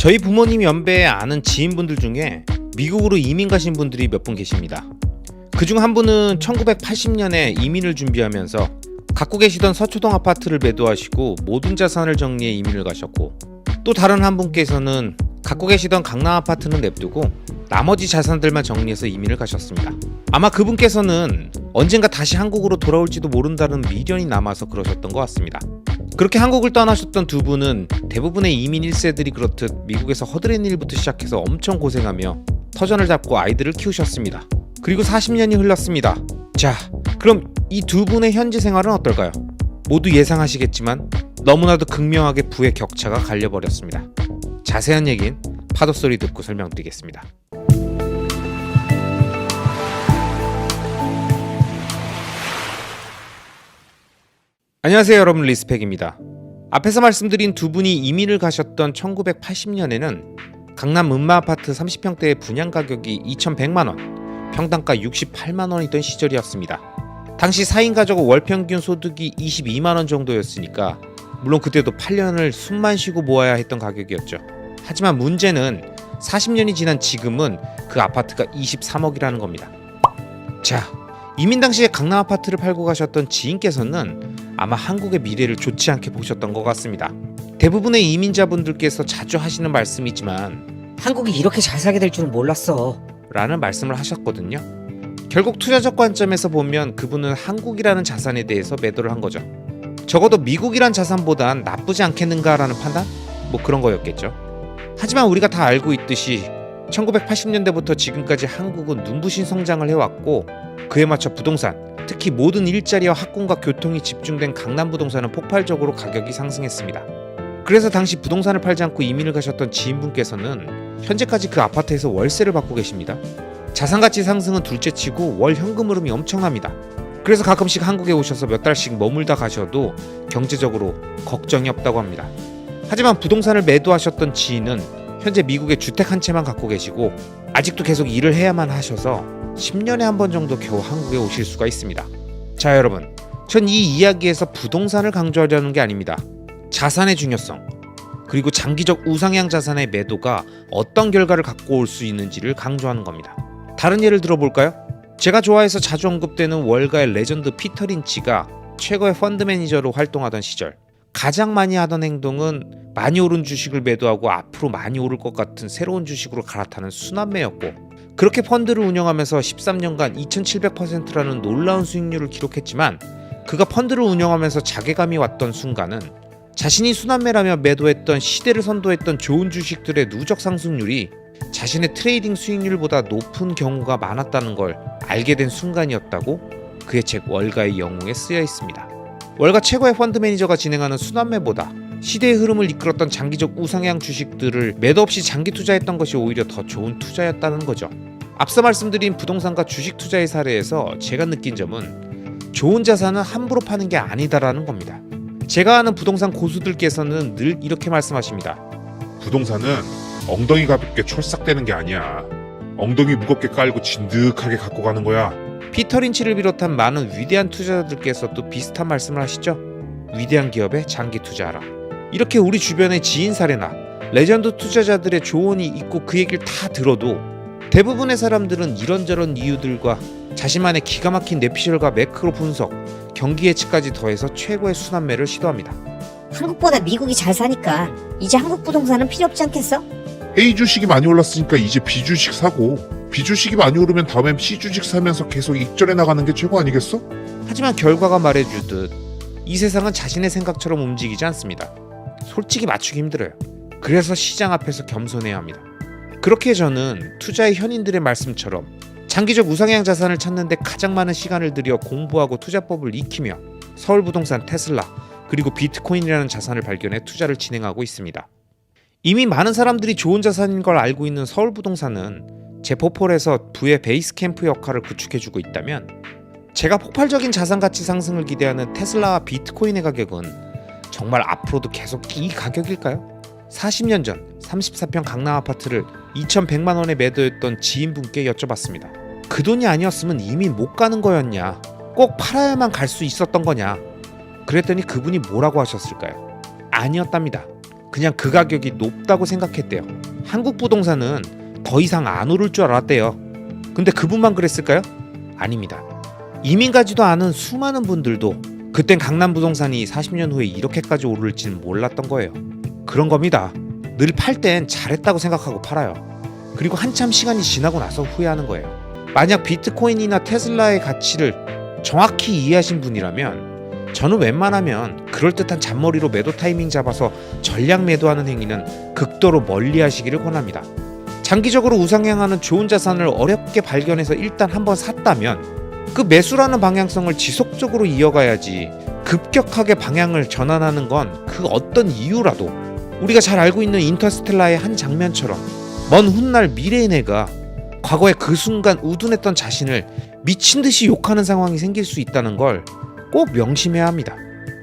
저희 부모님 연배에 아는 지인분들 중에 미국으로 이민 가신 분들이 몇 분 계십니다. 그중 한 분은 1980년에 이민을 준비하면서 갖고 계시던 서초동 아파트를 매도하시고 모든 자산을 정리해 이민을 가셨고, 또 다른 한 분께서는 갖고 계시던 강남 아파트는 냅두고 나머지 자산들만 정리해서 이민을 가셨습니다. 아마 그분께서는 언젠가 다시 한국으로 돌아올지도 모른다는 미련이 남아서 그러셨던 것 같습니다. 그렇게 한국을 떠나셨던 두 분은 대부분의 이민 1세들이 그렇듯 미국에서 허드렛 일부터 시작해서 엄청 고생하며 터전을 잡고 아이들을 키우셨습니다. 그리고 40년이 흘렀습니다. 자, 그럼 이 두 분의 현재 생활은 어떨까요? 모두 예상하시겠지만 너무나도 극명하게 부의 격차가 갈려버렸습니다. 자세한 얘긴 파도 소리 듣고 설명드리겠습니다. 안녕하세요 여러분, 리스펙입니다. 앞에서 말씀드린 두 분이 이민을 가셨던 1980년에는 강남 음마아파트 30평대의 분양 가격이 2,100만원, 평당가 68만원이던 시절이었습니다. 당시 4인 가족 월평균 소득이 22만원 정도였으니까 물론 그때도 8년을 숨만 쉬고 모아야 했던 가격이었죠. 하지만 문제는 40년이 지난 지금은 그 아파트가 23억이라는 겁니다. 자, 이민 당시에 강남 아파트를 팔고 가셨던 지인께서는 아마 한국의 미래를 좋지 않게 보셨던 것 같습니다. 대부분의 이민자분들께서 자주 하시는 말씀이지만 한국이 이렇게 잘 살게 될 줄은 몰랐어 라는 말씀을 하셨거든요. 결국 투자적 관점에서 보면 그분은 한국이라는 자산에 대해서 매도를 한 거죠. 적어도 미국이란 자산보단 나쁘지 않겠는가 라는 판단? 뭐 그런 거였겠죠. 하지만 우리가 다 알고 있듯이 1980년대부터 지금까지 한국은 눈부신 성장을 해왔고, 그에 맞춰 부동산, 특히 모든 일자리와 학군과 교통이 집중된 강남 부동산은 폭발적으로 가격이 상승했습니다. 그래서 당시 부동산을 팔지 않고 이민을 가셨던 지인분께서는 현재까지 그 아파트에서 월세를 받고 계십니다. 자산가치 상승은 둘째치고 월 현금 흐름이 엄청납니다. 그래서 가끔씩 한국에 오셔서 몇 달씩 머물다 가셔도 경제적으로 걱정이 없다고 합니다. 하지만 부동산을 매도하셨던 지인은 현재 미국에 주택 한 채만 갖고 계시고 아직도 계속 일을 해야만 하셔서 10년에 한 번 정도 겨우 한국에 오실 수가 있습니다. 자 여러분, 전 이 이야기에서 부동산을 강조하려는 게 아닙니다. 자산의 중요성, 그리고 장기적 우상향 자산의 매도가 어떤 결과를 갖고 올 수 있는지를 강조하는 겁니다. 다른 예를 들어볼까요? 제가 좋아해서 자주 언급되는 월가의 레전드 피터 린치가 최고의 펀드 매니저로 활동하던 시절 가장 많이 하던 행동은 많이 오른 주식을 매도하고 앞으로 많이 오를 것 같은 새로운 주식으로 갈아타는 순환매였고, 그렇게 펀드를 운영하면서 13년간 2700%라는 놀라운 수익률을 기록했지만, 그가 펀드를 운영하면서 자괴감이 왔던 순간은 자신이 순환매라며 매도했던 시대를 선도했던 좋은 주식들의 누적 상승률이 자신의 트레이딩 수익률보다 높은 경우가 많았다는 걸 알게 된 순간이었다고 그의 책 월가의 영웅에 쓰여 있습니다. 월가 최고의 펀드 매니저가 진행하는 순환매보다 시대의 흐름을 이끌었던 장기적 우상향 주식들을 매도 없이 장기 투자했던 것이 오히려 더 좋은 투자였다는 거죠. 앞서 말씀드린 부동산과 주식 투자의 사례에서 제가 느낀 점은 좋은 자산은 함부로 파는 게 아니다라는 겁니다. 제가 아는 부동산 고수들께서는 늘 이렇게 말씀하십니다. 부동산은 엉덩이 가볍게 촐싹대는 게 아니야. 엉덩이 무겁게 깔고 진득하게 갖고 가는 거야. 피터 린치를 비롯한 많은 위대한 투자자들께서도 비슷한 말씀을 하시죠. 위대한 기업에 장기 투자하라. 이렇게 우리 주변의 지인 사례나 레전드 투자자들의 조언이 있고 그 얘기를 다 들어도 대부분의 사람들은 이런저런 이유들과 자신만의 기가 막힌 내피셜과 매크로 분석, 경기 예측까지 더해서 최고의 순환매를 시도합니다. 한국보다 미국이 잘 사니까 이제 한국 부동산은 필요 없지 않겠어? A 주식이 많이 올랐으니까 이제 B 주식 사고, B 주식이 많이 오르면 다음엔 C 주식 사면서 계속 익절해 나가는 게 최고 아니겠어? 하지만 결과가 말해주듯 이 세상은 자신의 생각처럼 움직이지 않습니다. 솔직히 맞추기 힘들어요. 그래서 시장 앞에서 겸손해야 합니다. 그렇게 저는 투자의 현인들의 말씀처럼 장기적 우상향 자산을 찾는 데 가장 많은 시간을 들여 공부하고 투자법을 익히며 서울부동산, 테슬라, 그리고 비트코인이라는 자산을 발견해 투자를 진행하고 있습니다. 이미 많은 사람들이 좋은 자산인 걸 알고 있는 서울부동산은 제 포폴에서 부의 베이스 캠프 역할을 구축해주고 있다면, 제가 폭발적인 자산 가치 상승을 기대하는 테슬라와 비트코인의 가격은 정말 앞으로도 계속 이 가격일까요? 40년 전 34평 강남 아파트를 2,100만 원에 매도했던 지인분께 여쭤봤습니다. 그 돈이 아니었으면 이미 못 가는 거였냐? 꼭 팔아야만 갈 수 있었던 거냐? 그랬더니 그분이 뭐라고 하셨을까요? 아니었답니다. 그냥 그 가격이 높다고 생각했대요. 한국 부동산은 더 이상 안 오를 줄 알았대요. 근데 그분만 그랬을까요? 아닙니다. 이민 가지도 않은 수많은 분들도 그땐 강남 부동산이 40년 후에 이렇게까지 오를지는 몰랐던 거예요. 그런 겁니다. 늘 팔 땐 잘했다고 생각하고 팔아요. 그리고 한참 시간이 지나고 나서 후회하는 거예요. 만약 비트코인이나 테슬라의 가치를 정확히 이해하신 분이라면 저는 웬만하면 그럴듯한 잔머리로 매도 타이밍 잡아서 전략 매도하는 행위는 극도로 멀리 하시기를 권합니다. 장기적으로 우상향하는 좋은 자산을 어렵게 발견해서 일단 한번 샀다면 그 매수라는 방향성을 지속적으로 이어가야지 급격하게 방향을 전환하는 건 그 어떤 이유라도 우리가 잘 알고 있는 인터스텔라의 한 장면처럼 먼 훗날 미래의 내가 과거에 그 순간 우둔했던 자신을 미친듯이 욕하는 상황이 생길 수 있다는 걸 꼭 명심해야 합니다.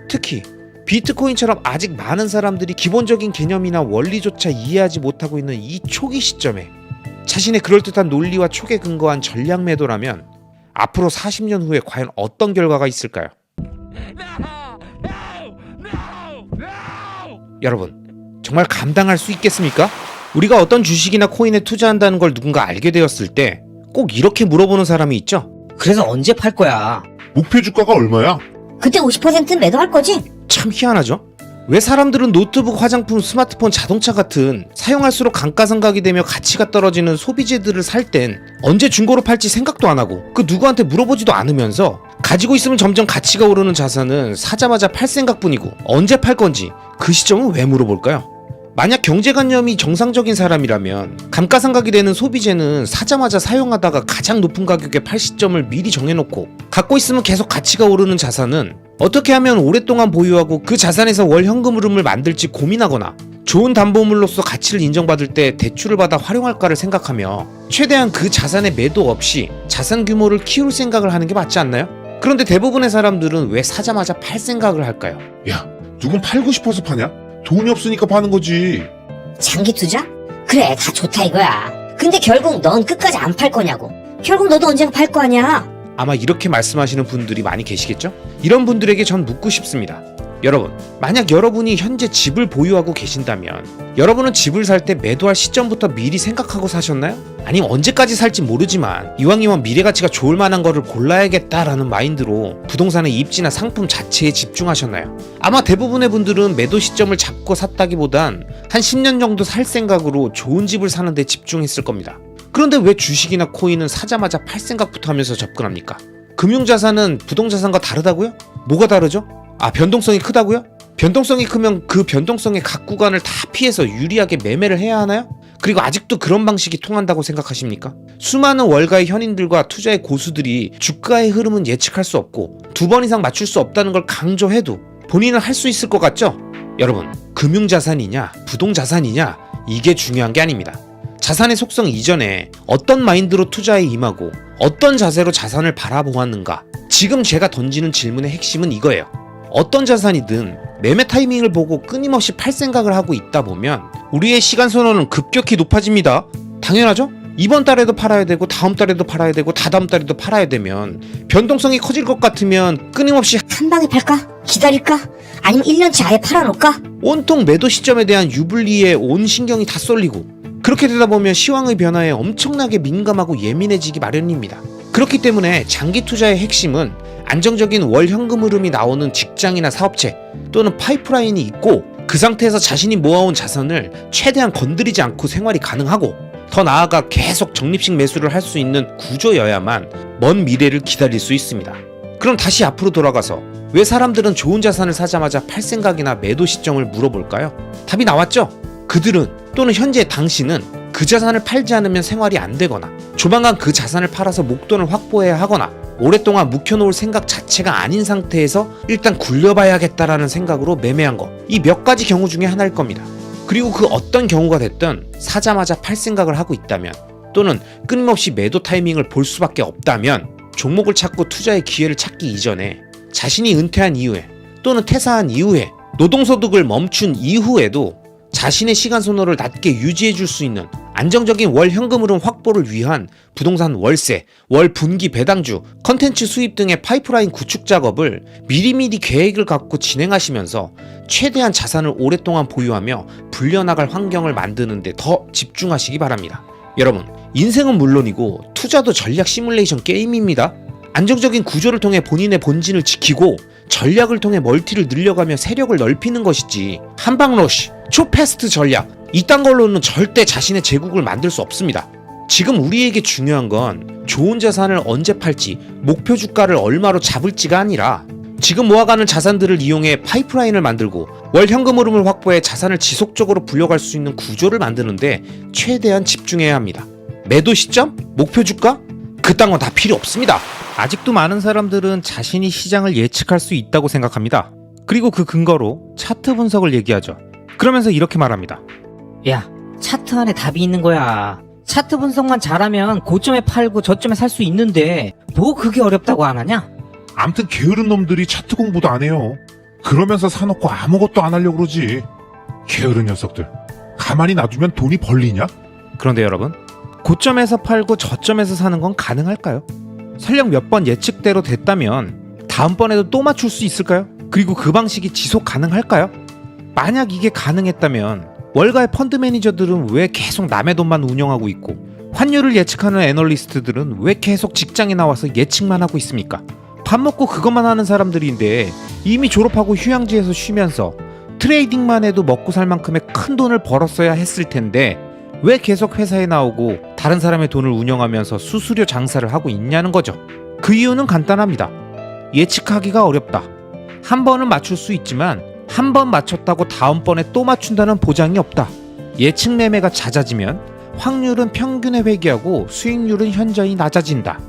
특히 비트코인처럼 아직 많은 사람들이 기본적인 개념이나 원리조차 이해하지 못하고 있는 이 초기 시점에 자신의 그럴듯한 논리와 촉에 근거한 전략 매도라면 앞으로 40년 후에 과연 어떤 결과가 있을까요? 여러분, 정말 감당할 수 있겠습니까? 우리가 어떤 주식이나 코인에 투자한다는 걸 누군가 알게 되었을 때 꼭 이렇게 물어보는 사람이 있죠. 그래서 언제 팔 거야? 목표 주가가 얼마야? 그때 50%는 매도할 거지? 참 희한하죠? 왜 사람들은 노트북, 화장품, 스마트폰, 자동차 같은 사용할수록 감가상각이 되며 가치가 떨어지는 소비재들을 살 땐 언제 중고로 팔지 생각도 안 하고 그 누구한테 물어보지도 않으면서 가지고 있으면 점점 가치가 오르는 자산은 사자마자 팔 생각뿐이고 언제 팔 건지 그 시점은 왜 물어볼까요? 만약 경제관념이 정상적인 사람이라면 감가상각이 되는 소비재는 사자마자 사용하다가 가장 높은 가격에 팔 시점을 미리 정해놓고 갖고 있으면 계속 가치가 오르는 자산은 어떻게 하면 오랫동안 보유하고 그 자산에서 월 현금 흐름을 만들지 고민하거나 좋은 담보물로서 가치를 인정받을 때 대출을 받아 활용할까를 생각하며 최대한 그 자산의 매도 없이 자산 규모를 키울 생각을 하는 게 맞지 않나요? 그런데 대부분의 사람들은 왜 사자마자 팔 생각을 할까요? 야, 누군 팔고 싶어서 파냐? 돈이 없으니까 파는 거지. 장기 투자? 그래, 다 좋다 이거야. 근데 결국 넌 끝까지 안 팔 거냐고. 결국 너도 언젠가 팔 거 아니야. 아마 이렇게 말씀하시는 분들이 많이 계시겠죠? 이런 분들에게 전 묻고 싶습니다. 여러분, 만약 여러분이 현재 집을 보유하고 계신다면 여러분은 집을 살 때 매도할 시점부터 미리 생각하고 사셨나요? 아니면 언제까지 살지 모르지만 이왕이면 미래 가치가 좋을 만한 거를 골라야겠다라는 마인드로 부동산의 입지나 상품 자체에 집중하셨나요? 아마 대부분의 분들은 매도 시점을 잡고 샀다기보단 한 10년 정도 살 생각으로 좋은 집을 사는 데 집중했을 겁니다. 그런데 왜 주식이나 코인은 사자마자 팔 생각부터 하면서 접근합니까? 금융자산은 부동자산과 다르다고요? 뭐가 다르죠? 변동성이 크다고요? 변동성이 크면 그 변동성의 각 구간을 다 피해서 유리하게 매매를 해야 하나요? 그리고 아직도 그런 방식이 통한다고 생각하십니까? 수많은 월가의 현인들과 투자의 고수들이 주가의 흐름은 예측할 수 없고 2번 이상 맞출 수 없다는 걸 강조해도 본인은 할 수 있을 것 같죠? 여러분, 금융자산이냐 부동자산이냐 이게 중요한 게 아닙니다. 자산의 속성 이전에 어떤 마인드로 투자에 임하고 어떤 자세로 자산을 바라보았는가. 지금 제가 던지는 질문의 핵심은 이거예요. 어떤 자산이든 매매 타이밍을 보고 끊임없이 팔 생각을 하고 있다 보면 우리의 시간 선호는 급격히 높아집니다. 당연하죠? 이번 달에도 팔아야 되고 다음 달에도 팔아야 되고 다다음 달에도 팔아야 되면 변동성이 커질 것 같으면 끊임없이 한 방에 팔까? 기다릴까? 아니면 1년치 아예 팔아놓을까? 온통 매도 시점에 대한 유불리에 온 신경이 다 쏠리고 그렇게 되다 보면 시황의 변화에 엄청나게 민감하고 예민해지기 마련입니다. 그렇기 때문에 장기 투자의 핵심은 안정적인 월 현금 흐름이 나오는 직장이나 사업체 또는 파이프라인이 있고 그 상태에서 자신이 모아온 자산을 최대한 건드리지 않고 생활이 가능하고 더 나아가 계속 적립식 매수를 할 수 있는 구조여야만 먼 미래를 기다릴 수 있습니다. 그럼 다시 앞으로 돌아가서 왜 사람들은 좋은 자산을 사자마자 팔 생각이나 매도 시점을 물어볼까요? 답이 나왔죠? 그들은 또는 현재 당신은 그 자산을 팔지 않으면 생활이 안 되거나 조만간 그 자산을 팔아서 목돈을 확보해야 하거나 오랫동안 묵혀놓을 생각 자체가 아닌 상태에서 일단 굴려봐야겠다라는 생각으로 매매한 거. 이 몇 가지 경우 중에 하나일 겁니다. 그리고 그 어떤 경우가 됐든 사자마자 팔 생각을 하고 있다면 또는 끊임없이 매도 타이밍을 볼 수밖에 없다면 종목을 찾고 투자의 기회를 찾기 이전에 자신이 은퇴한 이후에 또는 퇴사한 이후에 노동소득을 멈춘 이후에도 자신의 시간 선호를 낮게 유지해 줄 수 있는 안정적인 월 현금 흐름 확보를 위한 부동산 월세, 월 분기 배당주, 컨텐츠 수입 등의 파이프라인 구축 작업을 미리미리 계획을 갖고 진행하시면서 최대한 자산을 오랫동안 보유하며 불려나갈 환경을 만드는 데 더 집중하시기 바랍니다. 여러분, 인생은 물론이고 투자도 전략 시뮬레이션 게임입니다. 안정적인 구조를 통해 본인의 본진을 지키고 전략을 통해 멀티를 늘려가며 세력을 넓히는 것이지 한방러쉬, 초패스트 전략 이딴 걸로는 절대 자신의 제국을 만들 수 없습니다. 지금 우리에게 중요한 건 좋은 자산을 언제 팔지, 목표 주가를 얼마로 잡을지가 아니라 지금 모아가는 자산들을 이용해 파이프라인을 만들고 월 현금 흐름을 확보해 자산을 지속적으로 불려갈 수 있는 구조를 만드는데 최대한 집중해야 합니다. 매도 시점? 목표 주가? 그딴 건 다 필요 없습니다. 아직도 많은 사람들은 자신이 시장을 예측할 수 있다고 생각합니다. 그리고 그 근거로 차트 분석을 얘기하죠. 그러면서 이렇게 말합니다. 야, 차트 안에 답이 있는 거야. 차트 분석만 잘하면 고점에 팔고 저점에 살 수 있는데 뭐 그게 어렵다고 안 하냐? 암튼 게으른 놈들이 차트 공부도 안 해요. 그러면서 사놓고 아무것도 안 하려고 그러지. 게으른 녀석들. 가만히 놔두면 돈이 벌리냐? 그런데 여러분, 고점에서 팔고 저점에서 사는 건 가능할까요? 설령 몇 번 예측대로 됐다면 다음번에도 또 맞출 수 있을까요? 그리고 그 방식이 지속 가능할까요? 만약 이게 가능했다면 월가의 펀드 매니저들은 왜 계속 남의 돈만 운영하고 있고 환율을 예측하는 애널리스트들은 왜 계속 직장에 나와서 예측만 하고 있습니까? 밥 먹고 그것만 하는 사람들인데 이미 졸업하고 휴양지에서 쉬면서 트레이딩만 해도 먹고 살 만큼의 큰 돈을 벌었어야 했을 텐데 왜 계속 회사에 나오고 다른 사람의 돈을 운영하면서 수수료 장사를 하고 있냐는 거죠. 그 이유는 간단합니다. 예측하기가 어렵다. 한 번은 맞출 수 있지만 한 번 맞췄다고 다음번에 또 맞춘다는 보장이 없다. 예측 매매가 잦아지면 확률은 평균에 회귀하고 수익률은 현저히 낮아진다.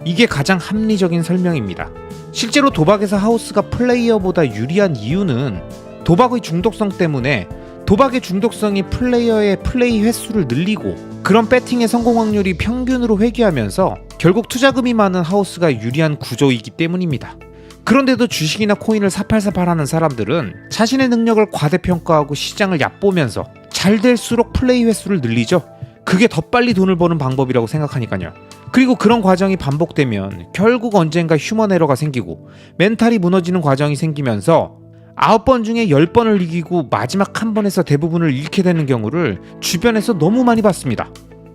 이게 가장 합리적인 설명입니다. 실제로 도박에서 하우스가 플레이어보다 유리한 이유는 도박의 중독성 때문에 도박의 중독성이 플레이어의 플레이 횟수를 늘리고 그런 배팅의 성공 확률이 평균으로 회귀하면서 결국 투자금이 많은 하우스가 유리한 구조이기 때문입니다. 그런데도 주식이나 코인을 사팔사팔하는 사람들은 자신의 능력을 과대평가하고 시장을 얕보면서 잘 될수록 플레이 횟수를 늘리죠. 그게 더 빨리 돈을 버는 방법이라고 생각하니까요. 그리고 그런 과정이 반복되면 결국 언젠가 휴먼 에러가 생기고 멘탈이 무너지는 과정이 생기면서 9번 중에 10번을 이기고 마지막 한 번에서 대부분을 잃게 되는 경우를 주변에서 너무 많이 봤습니다.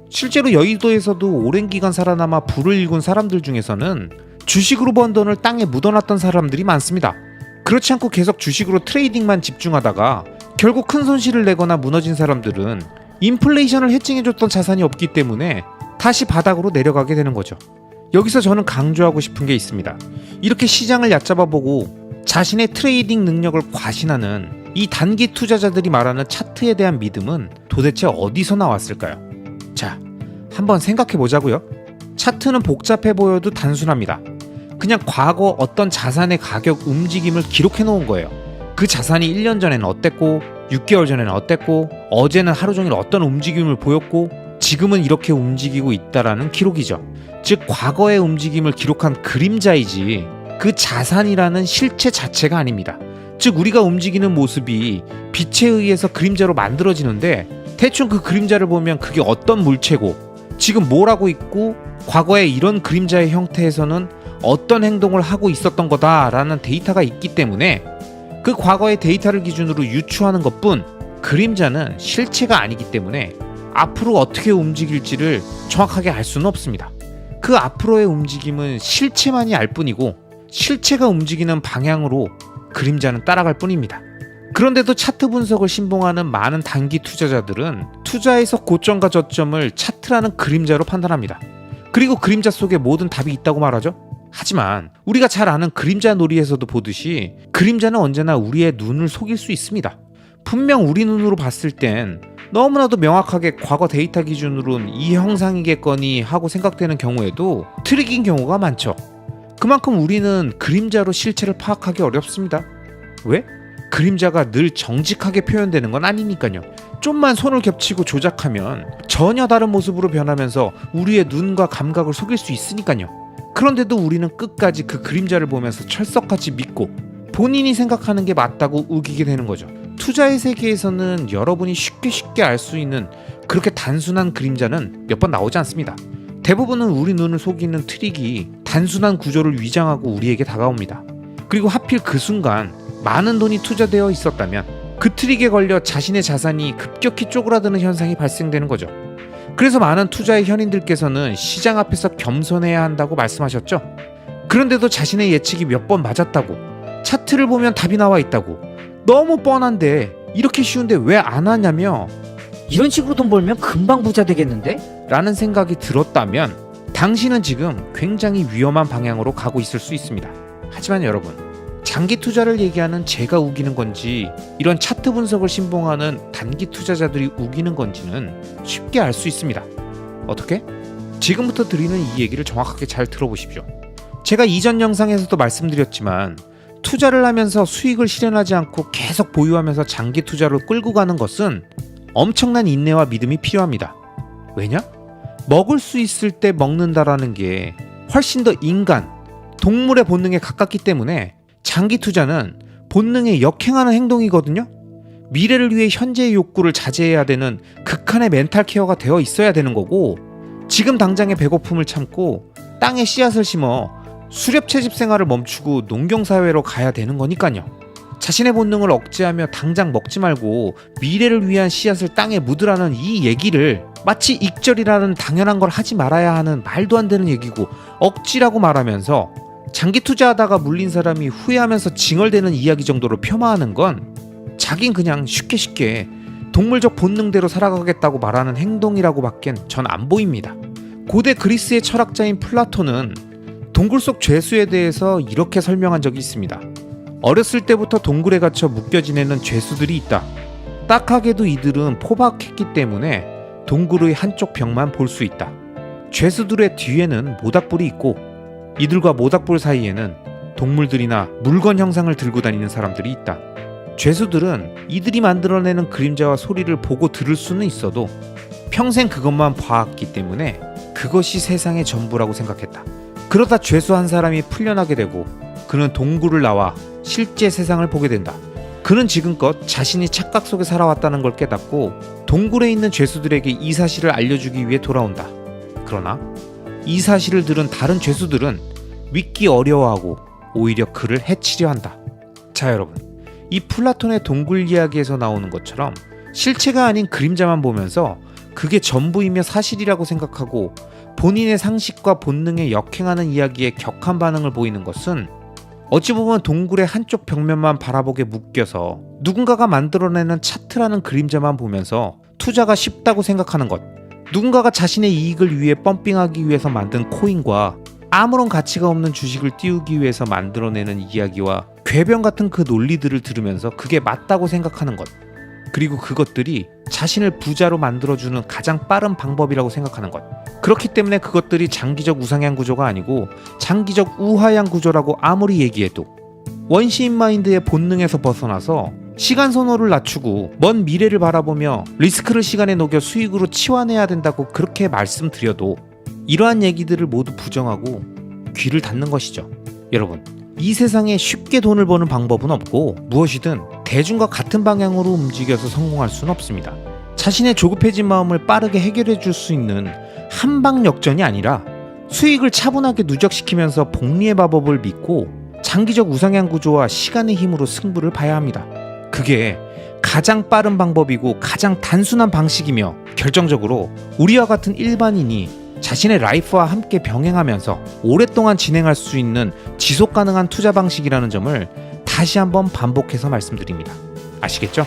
실제로 여의도에서도 오랜 기간 살아남아 부를 일군 사람들 중에서는 주식으로 번 돈을 땅에 묻어놨던 사람들이 많습니다. 그렇지 않고 계속 주식으로 트레이딩만 집중하다가 결국 큰 손실을 내거나 무너진 사람들은 인플레이션을 해칭해줬던 자산이 없기 때문에 다시 바닥으로 내려가게 되는 거죠. 여기서 저는 강조하고 싶은 게 있습니다. 이렇게 시장을 얕잡아보고 자신의 트레이딩 능력을 과신하는 이 단기 투자자들이 말하는 차트에 대한 믿음은 도대체 어디서 나왔을까요? 자, 한번 생각해 보자고요. 차트는 복잡해 보여도 단순합니다. 그냥 과거 어떤 자산의 가격 움직임을 기록해 놓은 거예요. 그 자산이 1년 전에는 어땠고 6개월 전에는 어땠고 어제는 하루 종일 어떤 움직임을 보였고 지금은 이렇게 움직이고 있다라는 기록이죠. 즉 과거의 움직임을 기록한 그림자이지 그 자산이라는 실체 자체가 아닙니다. 즉 우리가 움직이는 모습이 빛에 의해서 그림자로 만들어지는데 대충 그 그림자를 보면 그게 어떤 물체고 지금 뭘 하고 있고 과거에 이런 그림자의 형태에서는 어떤 행동을 하고 있었던 거다라는 데이터가 있기 때문에 그 과거의 데이터를 기준으로 유추하는 것뿐 그림자는 실체가 아니기 때문에 앞으로 어떻게 움직일지를 정확하게 알 수는 없습니다. 그 앞으로의 움직임은 실체만이 알 뿐이고 실체가 움직이는 방향으로 그림자는 따라갈 뿐입니다. 그런데도 차트 분석을 신봉하는 많은 단기 투자자들은 투자에서 고점과 저점을 차트라는 그림자로 판단합니다. 그리고 그림자 속에 모든 답이 있다고 말하죠. 하지만 우리가 잘 아는 그림자 놀이에서도 보듯이 그림자는 언제나 우리의 눈을 속일 수 있습니다. 분명 우리 눈으로 봤을 땐 너무나도 명확하게 과거 데이터 기준으로는 이 형상이겠거니 하고 생각되는 경우에도 트릭인 경우가 많죠. 그만큼 우리는 그림자로 실체를 파악하기 어렵습니다. 왜? 그림자가 늘 정직하게 표현되는 건 아니니까요. 좀만 손을 겹치고 조작하면 전혀 다른 모습으로 변하면서 우리의 눈과 감각을 속일 수 있으니까요. 그런데도 우리는 끝까지 그 그림자를 보면서 철석같이 믿고 본인이 생각하는 게 맞다고 우기게 되는 거죠. 투자의 세계에서는 여러분이 쉽게 알 수 있는 그렇게 단순한 그림자는 몇 번 나오지 않습니다. 대부분은 우리 눈을 속이는 트릭이 단순한 구조를 위장하고 우리에게 다가옵니다. 그리고 하필 그 순간 많은 돈이 투자되어 있었다면 그 트릭에 걸려 자신의 자산이 급격히 쪼그라드는 현상이 발생되는 거죠. 그래서 많은 투자의 현인들께서는 시장 앞에서 겸손해야 한다고 말씀하셨죠. 그런데도 자신의 예측이 몇 번 맞았다고, 차트를 보면 답이 나와 있다고, 너무 뻔한데 이렇게 쉬운데 왜 안 하냐며 이런 식으로 돈 벌면 금방 부자 되겠는데? 라는 생각이 들었다면 당신은 지금 굉장히 위험한 방향으로 가고 있을 수 있습니다. 하지만 여러분, 장기 투자를 얘기하는 제가 우기는 건지 이런 차트 분석을 신봉하는 단기 투자자들이 우기는 건지는 쉽게 알 수 있습니다. 어떻게? 지금부터 드리는 이 얘기를 정확하게 잘 들어보십시오. 제가 이전 영상에서도 말씀드렸지만 투자를 하면서 수익을 실현하지 않고 계속 보유하면서 장기 투자로 끌고 가는 것은 엄청난 인내와 믿음이 필요합니다. 왜냐? 먹을 수 있을 때 먹는다라는 게 훨씬 더 인간, 동물의 본능에 가깝기 때문에 장기 투자는 본능에 역행하는 행동이거든요. 미래를 위해 현재의 욕구를 자제해야 되는 극한의 멘탈 케어가 되어 있어야 되는 거고, 지금 당장의 배고픔을 참고 땅에 씨앗을 심어 수렵 채집 생활을 멈추고 농경사회로 가야 되는 거니까요. 자신의 본능을 억제하며 당장 먹지 말고 미래를 위한 씨앗을 땅에 묻으라는 이 얘기를 마치 익절이라는 당연한 걸 하지 말아야 하는 말도 안 되는 얘기고 억지라고 말하면서 장기 투자하다가 물린 사람이 후회하면서 징얼대는 이야기 정도로 폄하하는 건 자긴 그냥 쉽게 동물적 본능대로 살아가겠다고 말하는 행동이라고 밖엔 전 안 보입니다. 고대 그리스의 철학자인 플라톤은 동굴 속 죄수에 대해서 이렇게 설명한 적이 있습니다. 어렸을 때부터 동굴에 갇혀 묶여 지내는 죄수들이 있다. 딱하게도 이들은 포박했기 때문에 동굴의 한쪽 벽만 볼 수 있다. 죄수들의 뒤에는 모닥불이 있고 이들과 모닥불 사이에는 동물들이나 물건 형상을 들고 다니는 사람들이 있다. 죄수들은 이들이 만들어내는 그림자와 소리를 보고 들을 수는 있어도 평생 그것만 봐왔기 때문에 그것이 세상의 전부라고 생각했다. 그러다 죄수 한 사람이 풀려나게 되고 그는 동굴을 나와 실제 세상을 보게 된다. 그는 지금껏 자신이 착각 속에 살아왔다는 걸 깨닫고 동굴에 있는 죄수들에게 이 사실을 알려주기 위해 돌아온다. 그러나 이 사실을 들은 다른 죄수들은 믿기 어려워하고 오히려 그를 해치려 한다. 자 여러분, 이 플라톤의 동굴 이야기에서 나오는 것처럼 실체가 아닌 그림자만 보면서 그게 전부이며 사실이라고 생각하고 본인의 상식과 본능에 역행하는 이야기에 격한 반응을 보이는 것은 어찌 보면 동굴의 한쪽 벽면만 바라보게 묶여서 누군가가 만들어내는 차트라는 그림자만 보면서 투자가 쉽다고 생각하는 것, 누군가가 자신의 이익을 위해 펌핑하기 위해서 만든 코인과 아무런 가치가 없는 주식을 띄우기 위해서 만들어내는 이야기와 궤변 같은 그 논리들을 들으면서 그게 맞다고 생각하는 것, 그리고 그것들이 자신을 부자로 만들어주는 가장 빠른 방법이라고 생각하는 것. 그렇기 때문에 그것들이 장기적 우상향 구조가 아니고 장기적 우하향 구조라고 아무리 얘기해도 원시인 마인드의 본능에서 벗어나서 시간 선호를 낮추고 먼 미래를 바라보며 리스크를 시간에 녹여 수익으로 치환해야 된다고 그렇게 말씀드려도 이러한 얘기들을 모두 부정하고 귀를 닫는 것이죠. 여러분, 이 세상에 쉽게 돈을 버는 방법은 없고 무엇이든 대중과 같은 방향으로 움직여서 성공할 수는 없습니다. 자신의 조급해진 마음을 빠르게 해결해 줄 수 있는 한방 역전이 아니라 수익을 차분하게 누적시키면서 복리의 마법을 믿고 장기적 우상향 구조와 시간의 힘으로 승부를 봐야 합니다. 그게 가장 빠른 방법이고 가장 단순한 방식이며 결정적으로 우리와 같은 일반인이 자신의 라이프와 함께 병행하면서 오랫동안 진행할 수 있는 지속 가능한 투자 방식이라는 점을 다시 한번 반복해서 말씀드립니다. 아시겠죠?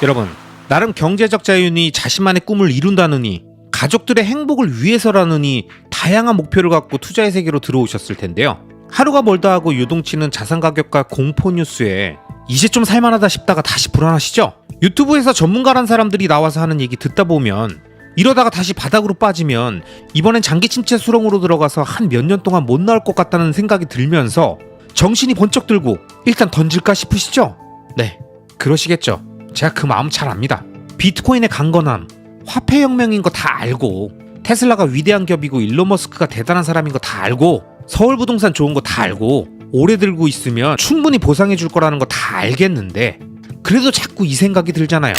여러분, 나름 경제적 자유니 자신만의 꿈을 이룬다느니 가족들의 행복을 위해서라느니 다양한 목표를 갖고 투자의 세계로 들어오셨을 텐데요. 하루가 멀다 하고 요동치는 자산 가격과 공포 뉴스에 이제 좀 살만하다 싶다가 다시 불안하시죠? 유튜브에서 전문가란 사람들이 나와서 하는 얘기 듣다 보면 이러다가 다시 바닥으로 빠지면 이번엔 장기 침체 수렁으로 들어가서 한 몇 년 동안 못 나올 것 같다는 생각이 들면서 정신이 번쩍 들고 일단 던질까 싶으시죠? 네, 그러시겠죠. 제가 그 마음 잘 압니다. 비트코인의 강건함, 화폐혁명인 거 다 알고 테슬라가 위대한 기업이고 일론 머스크가 대단한 사람인 거 다 알고 서울 부동산 좋은 거 다 알고 오래 들고 있으면 충분히 보상해 줄 거라는 거 다 알겠는데 그래도 자꾸 이 생각이 들잖아요.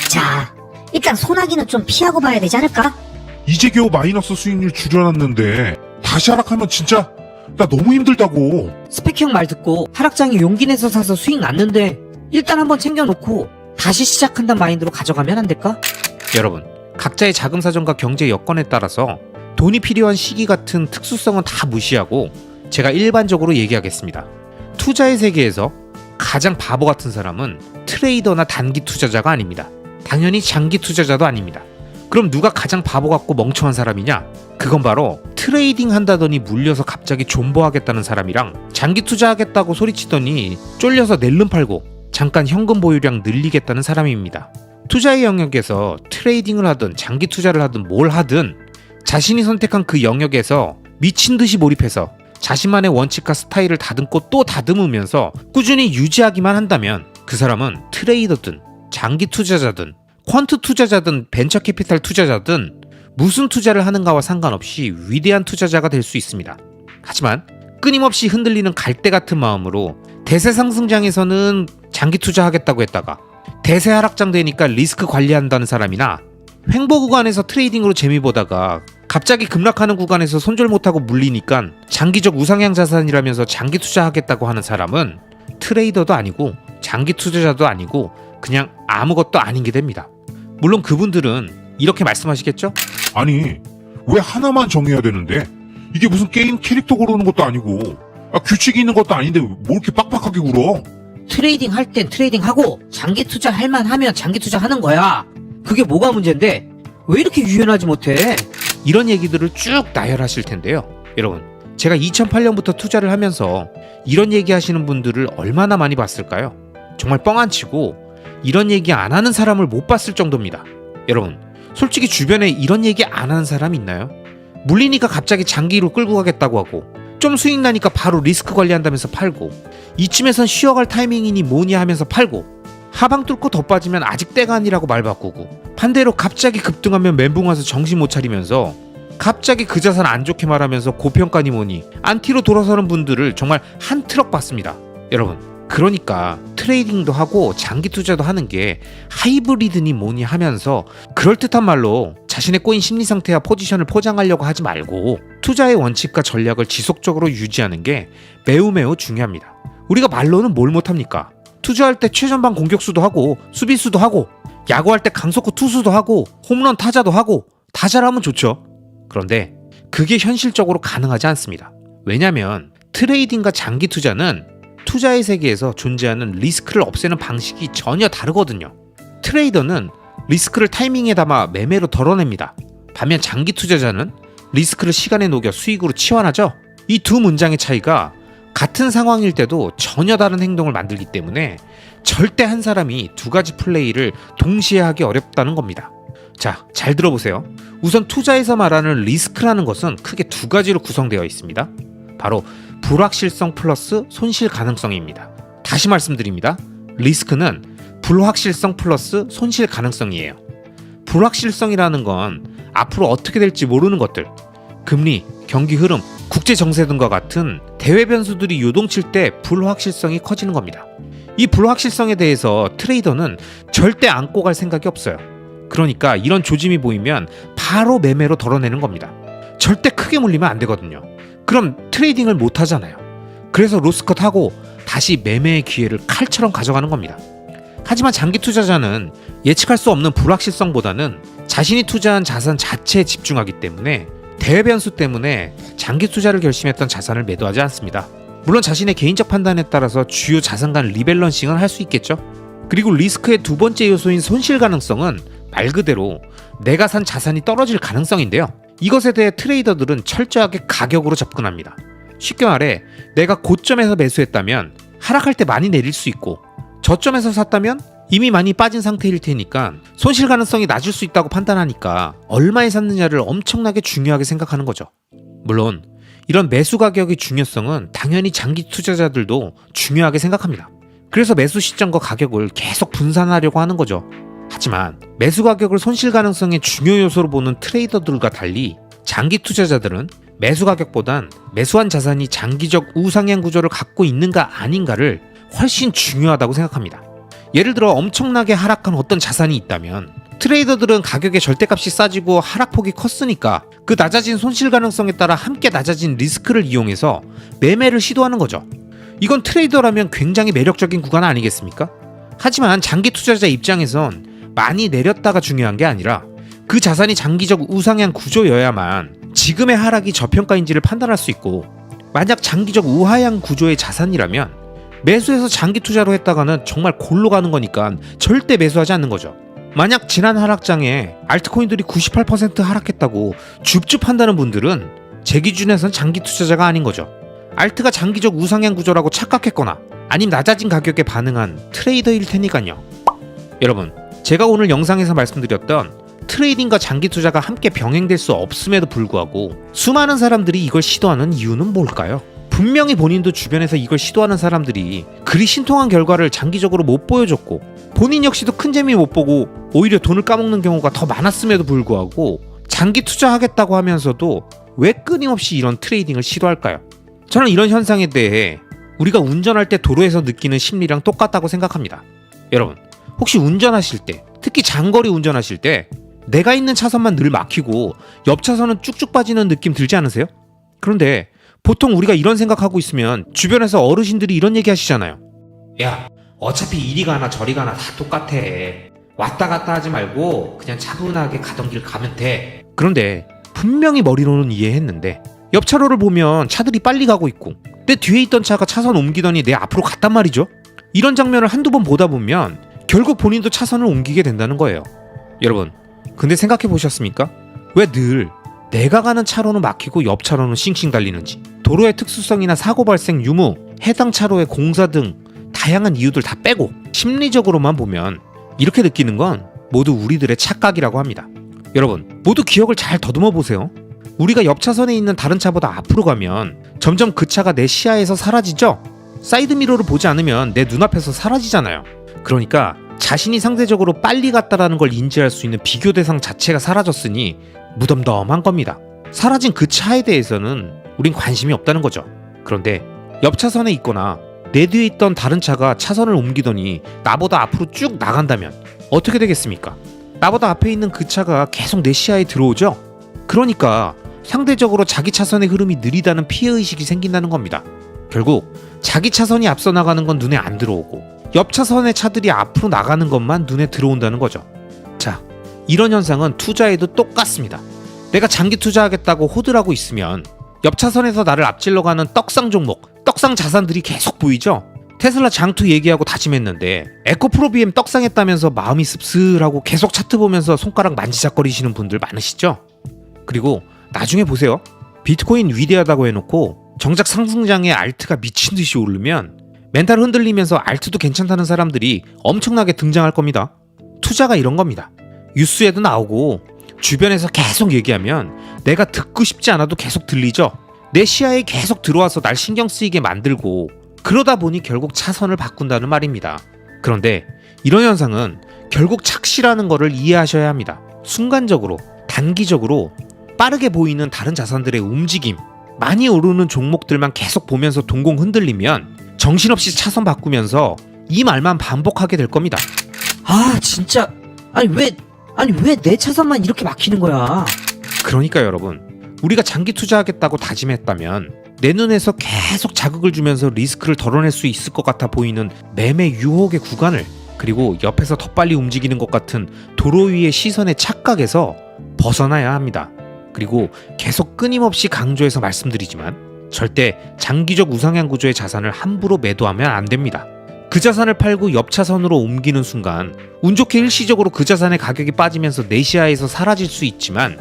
자, 일단 소나기는 좀 피하고 봐야 되지 않을까? 이제 겨우 마이너스 수익률 줄여놨는데 다시 하락하면 진짜 나 너무 힘들다고. 스펙 형 말 듣고 하락장에 용기 내서 사서 수익 났는데 일단 한번 챙겨놓고 다시 시작한다는 마인드로 가져가면 안 될까? 여러분, 각자의 자금 사정과 경제 여건에 따라서 돈이 필요한 시기 같은 특수성은 다 무시하고 제가 일반적으로 얘기하겠습니다. 투자의 세계에서 가장 바보 같은 사람은 트레이더나 단기 투자자가 아닙니다. 당연히 장기 투자자도 아닙니다. 그럼 누가 가장 바보 같고 멍청한 사람이냐? 그건 바로 트레이딩 한다더니 물려서 갑자기 존버하겠다는 사람이랑 장기 투자하겠다고 소리치더니 쫄려서 낼름 팔고 잠깐 현금 보유량 늘리겠다는 사람입니다. 투자의 영역에서 트레이딩을 하든 장기 투자를 하든 뭘 하든 자신이 선택한 그 영역에서 미친 듯이 몰입해서 자신만의 원칙과 스타일을 다듬고 또 다듬으면서 꾸준히 유지하기만 한다면 그 사람은 트레이더든 장기 투자자든 퀀트 투자자든 벤처 캐피탈 투자자든 무슨 투자를 하는가와 상관없이 위대한 투자자가 될 수 있습니다. 하지만 끊임없이 흔들리는 갈대 같은 마음으로 대세 상승장에서는 장기 투자하겠다고 했다가 대세 하락장 되니까 리스크 관리한다는 사람이나 횡보 구간에서 트레이딩으로 재미 보다가 갑자기 급락하는 구간에서 손절 못하고 물리니까 장기적 우상향 자산이라면서 장기 투자하겠다고 하는 사람은 트레이더도 아니고 장기 투자자도 아니고 그냥 아무것도 아닌 게 됩니다. 물론 그분들은 이렇게 말씀하시겠죠? 아니 왜 하나만 정해야 되는데? 이게 무슨 게임 캐릭터 고르는 것도 아니고 규칙이 있는 것도 아닌데 뭐 이렇게 빡빡하게 굴어? 트레이딩 할 땐 트레이딩 하고 장기 투자 할 만하면 장기 투자 하는 거야. 그게 뭐가 문제인데 왜 이렇게 유연하지 못해? 이런 얘기들을 쭉 나열하실 텐데요. 여러분, 제가 2008년부터 투자를 하면서 이런 얘기 하시는 분들을 얼마나 많이 봤을까요? 정말 뻥 안 치고 이런 얘기 안 하는 사람을 못 봤을 정도입니다. 여러분, 솔직히 주변에 이런 얘기 안 하는 사람 있나요? 물리니까 갑자기 장기로 끌고 가겠다고 하고 좀 수익 나니까 바로 리스크 관리한다면서 팔고 이쯤에선 쉬어갈 타이밍이니 뭐니 하면서 팔고 하방 뚫고 더 빠지면 아직 때가 아니라고 말 바꾸고 반대로 갑자기 급등하면 멘붕 와서 정신 못 차리면서 갑자기 그 자산 안 좋게 말하면서 고평가니 뭐니 안티로 돌아서는 분들을 정말 한 트럭 봤습니다. 여러분, 그러니까 트레이딩도 하고 장기 투자도 하는 게 하이브리드니 뭐니 하면서 그럴듯한 말로 자신의 꼬인 심리 상태와 포지션을 포장하려고 하지 말고 투자의 원칙과 전략을 지속적으로 유지하는 게 매우 매우 중요합니다. 우리가 말로는 뭘 못합니까? 투자할 때 최전방 공격수도 하고 수비수도 하고 야구할 때 강속구 투수도 하고 홈런 타자도 하고 다 잘하면 좋죠. 그런데 그게 현실적으로 가능하지 않습니다. 왜냐면 트레이딩과 장기 투자는 투자의 세계에서 존재하는 리스크를 없애는 방식이 전혀 다르거든요. 트레이더는 리스크를 타이밍에 담아 매매로 덜어냅니다. 반면 장기 투자자는 리스크를 시간에 녹여 수익으로 치환하죠. 이 두 문장의 차이가 같은 상황일 때도 전혀 다른 행동을 만들기 때문에 절대 한 사람이 두 가지 플레이를 동시에 하기 어렵다는 겁니다. 자, 잘 들어보세요. 우선 투자에서 말하는 리스크라는 것은 크게 두 가지로 구성되어 있습니다. 바로 불확실성 플러스 손실 가능성입니다. 다시 말씀드립니다. 리스크는 불확실성 플러스 손실 가능성이에요. 불확실성이라는 건 앞으로 어떻게 될지 모르는 것들, 금리, 경기 흐름, 국제 정세 등과 같은 대외 변수들이 요동칠 때 불확실성이 커지는 겁니다. 이 불확실성에 대해서 트레이더는 절대 안고 갈 생각이 없어요. 그러니까 이런 조짐이 보이면 바로 매매로 덜어내는 겁니다. 절대 크게 물리면 안 되거든요. 그럼 트레이딩을 못 하잖아요. 그래서 로스컷 하고 다시 매매의 기회를 칼처럼 가져가는 겁니다. 하지만 장기 투자자는 예측할 수 없는 불확실성보다는 자신이 투자한 자산 자체에 집중하기 때문에 대외 변수 때문에 장기 투자를 결심했던 자산을 매도하지 않습니다. 물론 자신의 개인적 판단에 따라서 주요 자산 간 리밸런싱은 할 수 있겠죠. 그리고 리스크의 두 번째 요소인 손실 가능성은 말 그대로 내가 산 자산이 떨어질 가능성인데요. 이것에 대해 트레이더들은 철저하게 가격으로 접근합니다. 쉽게 말해 내가 고점에서 매수했다면 하락할 때 많이 내릴 수 있고 저점에서 샀다면 이미 많이 빠진 상태일 테니까 손실 가능성이 낮을 수 있다고 판단하니까 얼마에 샀느냐를 엄청나게 중요하게 생각하는 거죠. 물론 이런 매수 가격의 중요성은 당연히 장기 투자자들도 중요하게 생각합니다. 그래서 매수 시점과 가격을 계속 분산하려고 하는 거죠. 하지만 매수 가격을 손실 가능성의 중요 요소로 보는 트레이더들과 달리 장기 투자자들은 매수 가격보단 매수한 자산이 장기적 우상향 구조를 갖고 있는가 아닌가를 훨씬 중요하다고 생각합니다. 예를 들어 엄청나게 하락한 어떤 자산이 있다면 트레이더들은 가격의 절대값이 싸지고 하락폭이 컸으니까 그 낮아진 손실 가능성에 따라 함께 낮아진 리스크를 이용해서 매매를 시도하는 거죠. 이건 트레이더라면 굉장히 매력적인 구간 아니겠습니까? 하지만 장기 투자자 입장에선 많이 내렸다가 중요한 게 아니라 그 자산이 장기적 우상향 구조여야만 지금의 하락이 저평가인지를 판단할 수 있고, 만약 장기적 우하향 구조의 자산이라면 매수해서 장기 투자로 했다가는 정말 골로 가는 거니까 절대 매수하지 않는 거죠. 만약 지난 하락장에 알트코인들이 98% 하락했다고 줍줍한다는 분들은 제 기준에선 장기 투자자가 아닌 거죠. 알트가 장기적 우상향 구조라고 착각했거나 아니면 낮아진 가격에 반응한 트레이더일 테니까요. 여러분, 제가 오늘 영상에서 말씀드렸던 트레이딩과 장기 투자가 함께 병행될 수 없음에도 불구하고 수많은 사람들이 이걸 시도하는 이유는 뭘까요? 분명히 본인도 주변에서 이걸 시도하는 사람들이 그리 신통한 결과를 장기적으로 못 보여줬고 본인 역시도 큰 재미 못 보고 오히려 돈을 까먹는 경우가 더 많았음에도 불구하고 장기 투자하겠다고 하면서도 왜 끊임없이 이런 트레이딩을 시도할까요? 저는 이런 현상에 대해 우리가 운전할 때 도로에서 느끼는 심리랑 똑같다고 생각합니다. 여러분, 혹시 운전하실 때, 특히 장거리 운전하실 때 내가 있는 차선만 늘 막히고 옆 차선은 쭉쭉 빠지는 느낌 들지 않으세요? 그런데 보통 우리가 이런 생각하고 있으면 주변에서 어르신들이 이런 얘기 하시잖아요. 야, 어차피 이리 가나 저리 가나 다 똑같아. 왔다 갔다 하지 말고 그냥 차분하게 가던 길 가면 돼. 그런데 분명히 머리로는 이해했는데 옆 차로를 보면 차들이 빨리 가고 있고 내 뒤에 있던 차가 차선 옮기더니 내 앞으로 갔단 말이죠. 이런 장면을 한두 번 보다 보면 결국 본인도 차선을 옮기게 된다는 거예요. 여러분, 근데 생각해 보셨습니까? 왜 늘 내가 가는 차로는 막히고 옆 차로는 싱싱 달리는지, 도로의 특수성이나 사고 발생 유무, 해당 차로의 공사 등 다양한 이유들 다 빼고 심리적으로만 보면 이렇게 느끼는 건 모두 우리들의 착각이라고 합니다. 여러분, 모두 기억을 잘 더듬어 보세요. 우리가 옆 차선에 있는 다른 차보다 앞으로 가면 점점 그 차가 내 시야에서 사라지죠? 사이드미러를 보지 않으면 내 눈앞에서 사라지잖아요. 그러니까 자신이 상대적으로 빨리 갔다라는 걸 인지할 수 있는 비교 대상 자체가 사라졌으니 무덤덤한 겁니다. 사라진 그 차에 대해서는 우린 관심이 없다는 거죠. 그런데 옆 차선에 있거나 내 뒤에 있던 다른 차가 차선을 옮기더니 나보다 앞으로 쭉 나간다면 어떻게 되겠습니까? 나보다 앞에 있는 그 차가 계속 내 시야에 들어오죠? 그러니까 상대적으로 자기 차선의 흐름이 느리다는 피해의식이 생긴다는 겁니다. 결국 자기 차선이 앞서 나가는 건 눈에 안 들어오고 옆 차선의 차들이 앞으로 나가는 것만 눈에 들어온다는 거죠. 자, 이런 현상은 투자에도 똑같습니다. 내가 장기 투자하겠다고 호들하고 있으면 옆 차선에서 나를 앞질러 가는 떡상 종목, 떡상 자산들이 계속 보이죠? 테슬라 장투 얘기하고 다짐했는데 에코프로 BM 떡상했다면서 마음이 씁쓸하고 계속 차트 보면서 손가락 만지작거리시는 분들 많으시죠? 그리고 나중에 보세요. 비트코인 위대하다고 해놓고 정작 상승장에 알트가 미친듯이 오르면 멘탈 흔들리면서 알트도 괜찮다는 사람들이 엄청나게 등장할 겁니다. 투자가 이런 겁니다. 뉴스에도 나오고 주변에서 계속 얘기하면 내가 듣고 싶지 않아도 계속 들리죠. 내 시야에 계속 들어와서 날 신경 쓰이게 만들고 그러다 보니 결국 차선을 바꾼다는 말입니다. 그런데 이런 현상은 결국 착시라는 거를 이해하셔야 합니다. 순간적으로, 단기적으로 빠르게 보이는 다른 자산들의 움직임, 많이 오르는 종목들만 계속 보면서 동공 흔들리면 정신없이 차선 바꾸면서 이 말만 반복하게 될 겁니다. 아, 진짜. 아니 왜 내 차선만 이렇게 막히는 거야? 그러니까 여러분, 우리가 장기 투자하겠다고 다짐했다면 내 눈에서 계속 자극을 주면서 리스크를 덜어낼 수 있을 것 같아 보이는 매매 유혹의 구간을, 그리고 옆에서 더 빨리 움직이는 것 같은 도로 위의 시선의 착각에서 벗어나야 합니다. 그리고 계속 끊임없이 강조해서 말씀드리지만 절대 장기적 우상향 구조의 자산을 함부로 매도하면 안 됩니다. 그 자산을 팔고 옆 차선으로 옮기는 순간 운 좋게 일시적으로 그 자산의 가격이 빠지면서 내 시야에서 사라질 수 있지만,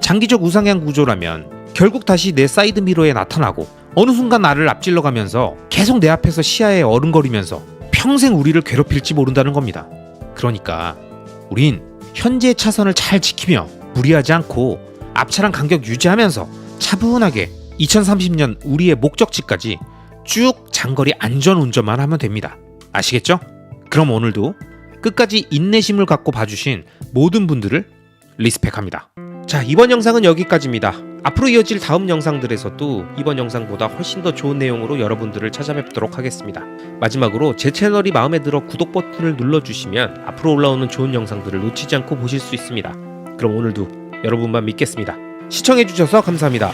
장기적 우상향 구조라면 결국 다시 내 사이드 미러에 나타나고 어느 순간 나를 앞질러 가면서 계속 내 앞에서 시야에 어른거리면서 평생 우리를 괴롭힐지 모른다는 겁니다. 그러니까 우린 현재의 차선을 잘 지키며 무리하지 않고 앞차랑 간격 유지하면서 차분하게 2030년 우리의 목적지까지 쭉 장거리 안전 운전만 하면 됩니다. 아시겠죠? 그럼 오늘도 끝까지 인내심을 갖고 봐주신 모든 분들을 리스펙합니다. 자, 이번 영상은 여기까지입니다. 앞으로 이어질 다음 영상들에서도 이번 영상보다 훨씬 더 좋은 내용으로 여러분들을 찾아뵙도록 하겠습니다. 마지막으로 제 채널이 마음에 들어 구독 버튼을 눌러주시면 앞으로 올라오는 좋은 영상들을 놓치지 않고 보실 수 있습니다. 그럼 오늘도 여러분만 믿겠습니다. 시청해주셔서 감사합니다.